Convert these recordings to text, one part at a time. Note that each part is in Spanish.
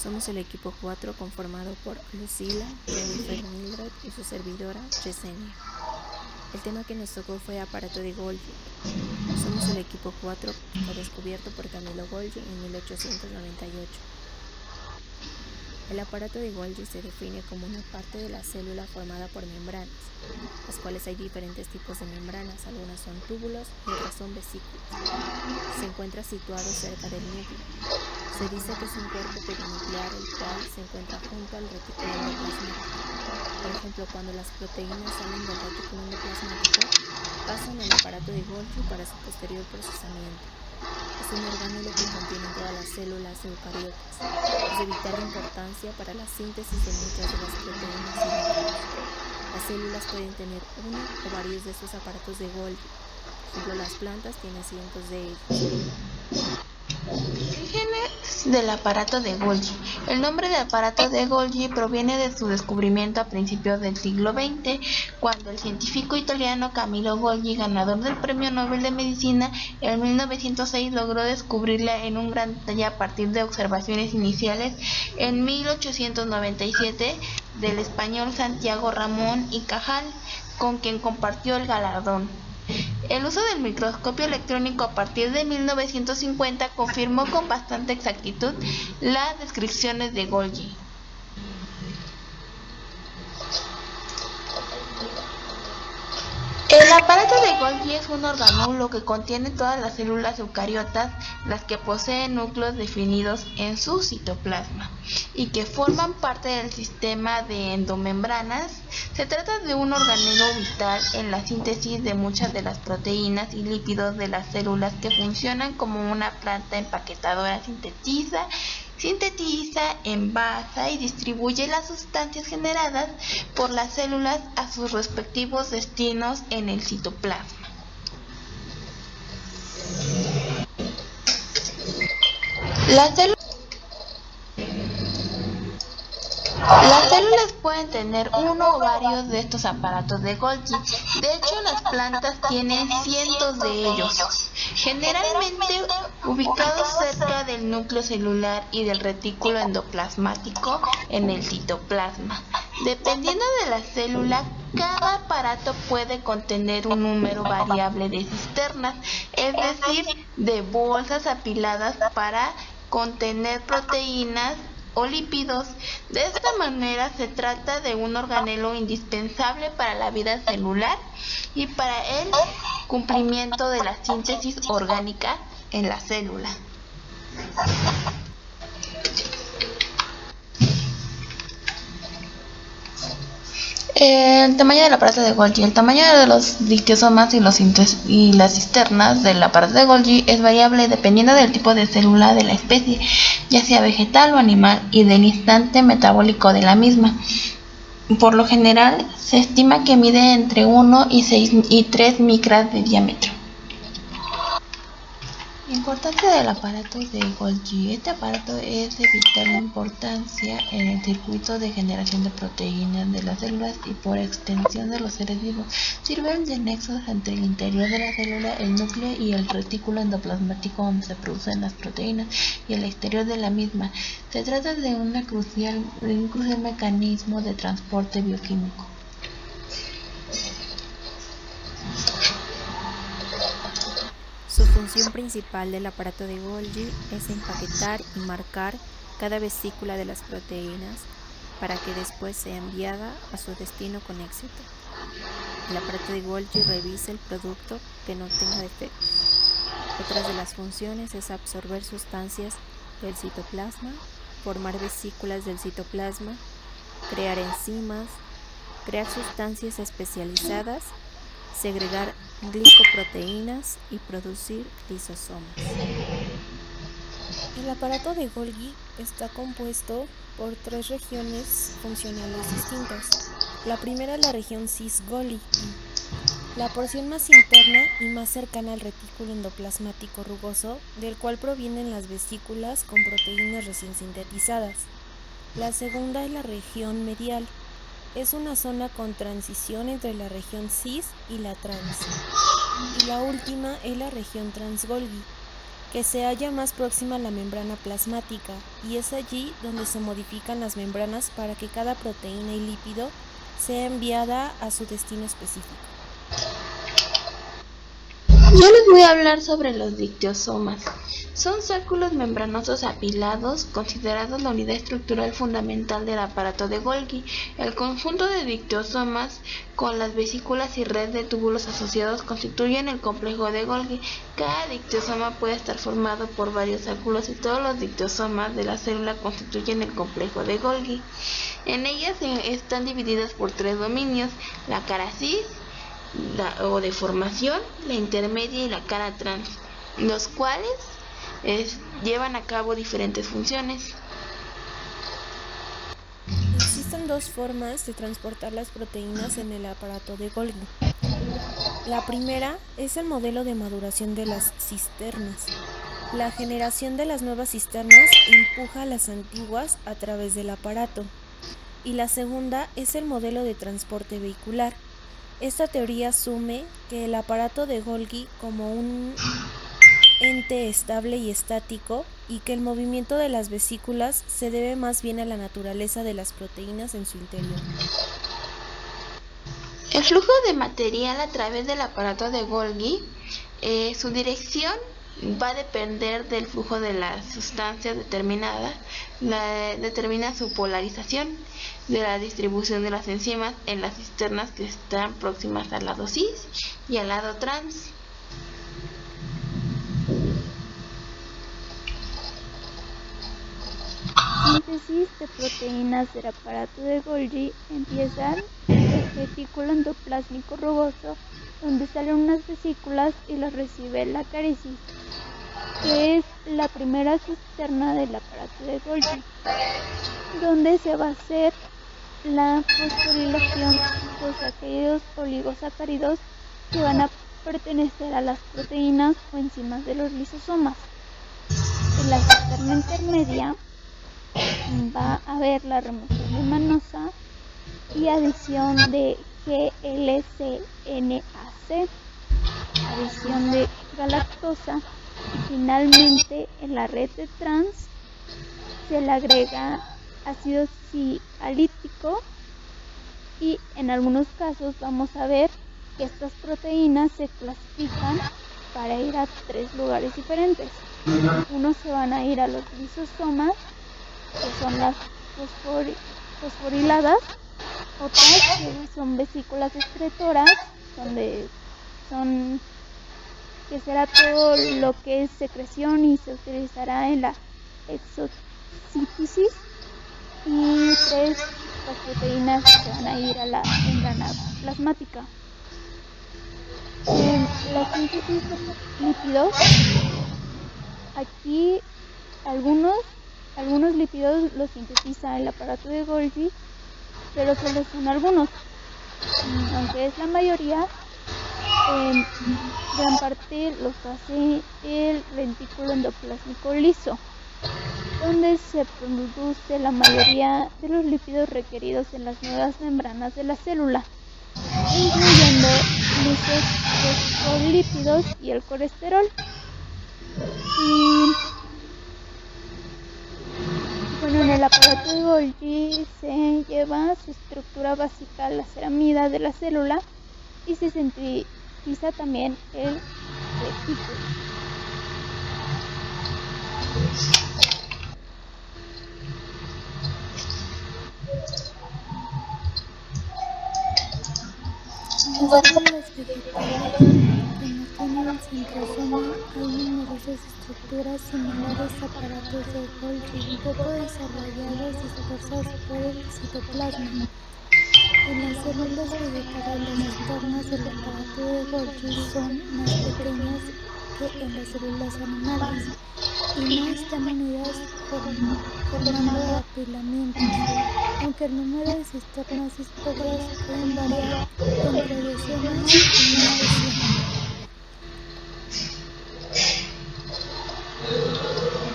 Somos el equipo 4 conformado por Lucila, Jennifer, Mildred y su servidora, Yesenia. El tema que nos tocó fue aparato de Golgi. Somos el equipo 4 que fue descubierto por Camillo Golgi en 1898. El aparato de Golgi se define como una parte de la célula formada por membranas, las cuales hay diferentes tipos de membranas, algunas son túbulos y otras son vesículas. Se encuentra situado cerca del núcleo. Se dice que es un cuerpo perinuclear el cual se encuentra junto al retículo endoplasmático. Por ejemplo, cuando las proteínas salen del retículo endoplasmático, pasan al aparato de Golgi para su posterior procesamiento. Es un orgánulo que contiene todas las células eucariotas. Es de vital importancia para la síntesis de muchas de las proteínas y lípidos. Las células pueden tener uno o varios de estos aparatos de Golgi. Por ejemplo, las plantas tienen cientos de ellos. Orígenes del aparato de Golgi. El nombre de aparato de Golgi proviene de su descubrimiento a principios del siglo XX, cuando el científico italiano Camillo Golgi, ganador del Premio Nobel de Medicina en 1906, logró descubrirla en un gran detalle a partir de observaciones iniciales en 1897 del español Santiago Ramón y Cajal, con quien compartió el galardón. El uso del microscopio electrónico a partir de 1950 confirmó con bastante exactitud las descripciones de Golgi. El aparato de Golgi es un organulo que contiene todas las células eucariotas, las que poseen núcleos definidos en su citoplasma y que forman parte del sistema de endomembranas. Se trata de un organelo vital en la síntesis de muchas de las proteínas y lípidos de las células, que funcionan como una planta empaquetadora. Sintetiza, envasa y distribuye las sustancias generadas por las células a sus respectivos destinos en el citoplasma. Las células pueden tener uno o varios de estos aparatos de Golgi. De hecho, las plantas tienen cientos de ellos, generalmente ubicados cerca del núcleo celular y del retículo endoplasmático en el citoplasma. Dependiendo de la célula, cada aparato puede contener un número variable de cisternas, es decir, de bolsas apiladas para contener proteínas o lípidos. De esta manera se trata de un organelo indispensable para la vida celular y para el cumplimiento de la síntesis orgánica en la célula. El tamaño del aparato de Golgi. El tamaño de los lisosomas y las cisternas del aparato de Golgi es variable dependiendo del tipo de célula de la especie, ya sea vegetal o animal, y del instante metabólico de la misma. Por lo general, se estima que mide entre 1 y 3 micras de diámetro. Importancia del aparato de Golgi. Este aparato es de vital importancia en el circuito de generación de proteínas de las células y por extensión de los seres vivos. Sirven de nexos entre el interior de la célula, el núcleo y el retículo endoplasmático, donde se producen las proteínas, y el exterior de la misma. Se trata de un crucial mecanismo de transporte bioquímico. Su función principal del aparato de Golgi es empaquetar y marcar cada vesícula de las proteínas para que después sea enviada a su destino con éxito. El aparato de Golgi revisa el producto que no tenga defectos. Otras de las funciones es absorber sustancias del citoplasma, formar vesículas del citoplasma, crear enzimas, crear sustancias especializadas, segregar glicoproteínas y producir lisosomas. El aparato de Golgi está compuesto por 3 regiones funcionales distintas. La primera es la región cis-Golgi, la porción más interna y más cercana al retículo endoplasmático rugoso, del cual provienen las vesículas con proteínas recién sintetizadas. La segunda es la región medial. Es una zona con transición entre la región cis y la trans. Y la última es la región trans-Golgi, que se halla más próxima a la membrana plasmática, y es allí donde se modifican las membranas para que cada proteína y lípido sea enviada a su destino específico. Yo les voy a hablar sobre los dictiosomas. Son sacúlos membranosos apilados, considerados la unidad estructural fundamental del aparato de Golgi. El conjunto de dictiosomas con las vesículas y red de túbulos asociados constituyen el complejo de Golgi. Cada dictiosoma puede estar formado por varios sacúlos y todos los dictiosomas de la célula constituyen el complejo de Golgi. En ellas están divididas por 3 dominios: la cara cis, o de formación, la intermedia y la cara trans, los cuales llevan a cabo diferentes funciones. Existen 2 formas de transportar las proteínas en el aparato de Golgi. La primera es el modelo de maduración de las cisternas. La generación de las nuevas cisternas empuja a las antiguas a través del aparato. Y la segunda es el modelo de transporte vehicular. Esta teoría asume que el aparato de Golgi como un ente estable y estático, y que el movimiento de las vesículas se debe más bien a la naturaleza de las proteínas en su interior. El flujo de material a través del aparato de Golgi, su dirección va a depender del flujo de las sustancias determinada, determina su polarización, de la distribución de las enzimas en las cisternas que están próximas al lado cis y al lado trans. Síntesis de proteínas del aparato de Golgi empiezan el retículo endoplásmico rugoso, donde salen unas vesículas y las recibe la carecis, que es la primera cisterna del aparato de Golgi, donde se va a hacer la fosforilación de sacáridos oligosacáridos que van a pertenecer a las proteínas o enzimas de los lisosomas. En la cisterna intermedia va a haber la remoción de manosa y adición de GLCNAC, adición de galactosa, y finalmente en la red de trans se le agrega ácido sialítico, y en algunos casos vamos a ver que estas proteínas se clasifican para ir a 3 lugares diferentes. Unos se van a ir a los lisosomas, que son las fosforiladas, otras que son vesículas excretoras, que será todo lo que es secreción y se utilizará en la exocítosis, y 3 las proteínas que van a ir a la membrana plasmática. En la síntesis de lípidos, aquí algunos lípidos los sintetiza el aparato de Golgi, pero solo son algunos, aunque es la mayoría. Gran parte los hace el retículo endoplásmico liso, donde se produce la mayoría de los lípidos requeridos en las nuevas membranas de la célula, incluyendo muchos fosfolípidos y el colesterol. En el aparato de Golgi se lleva su estructura básica, la ceramida de la célula, y se sintetiza también el retículo. Las células vegetales que no tienen el centrosoma hay numerosas estructuras similares a aparatos de Golgi, poco desarrolladas, dispersas por el citoplasma. En las células vegetales, las cisternas del aparato de Golgi son más pequeñas que en las células animales y no están unidas formando apilamientos. Aunque el número de cisternas esporas pueden variar entre decenas y más de 100.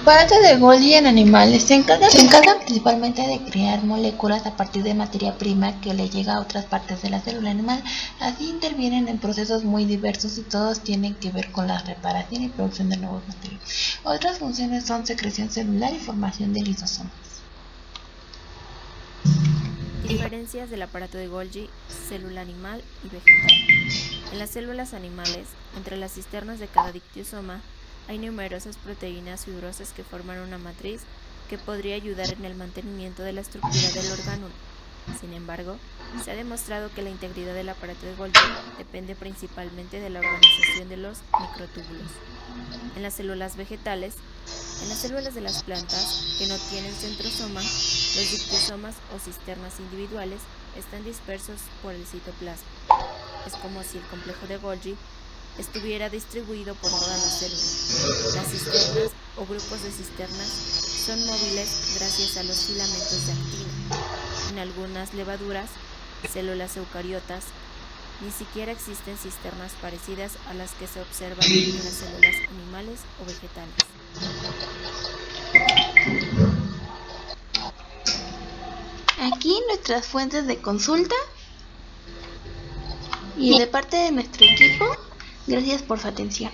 aparato de Golgi en animales se encarga principalmente de crear moléculas a partir de materia prima que le llega a otras partes de la célula animal. Así intervienen en procesos muy diversos y todos tienen que ver con la reparación y producción de nuevos materiales. Otras funciones son secreción celular y formación de lisosomas. Diferencias del aparato de Golgi, célula animal y vegetal. En las células animales, entre las cisternas de cada dictiosoma, hay numerosas proteínas fibrosas que forman una matriz que podría ayudar en el mantenimiento de la estructura del orgánulo. Sin embargo, se ha demostrado que la integridad del aparato de Golgi depende principalmente de la organización de los microtúbulos. En las células vegetales, en las células de las plantas que no tienen centrosoma, los dictiosomas o cisternas individuales están dispersos por el citoplasma. Es como si el complejo de Golgi estuviera distribuido por toda la célula. Las cisternas o grupos de cisternas son móviles gracias a los filamentos de actina. En algunas levaduras, células eucariotas, ni siquiera existen cisternas parecidas a las que se observan en las células animales o vegetales. Aquí nuestras fuentes de consulta y de parte de nuestro equipo, gracias por su atención.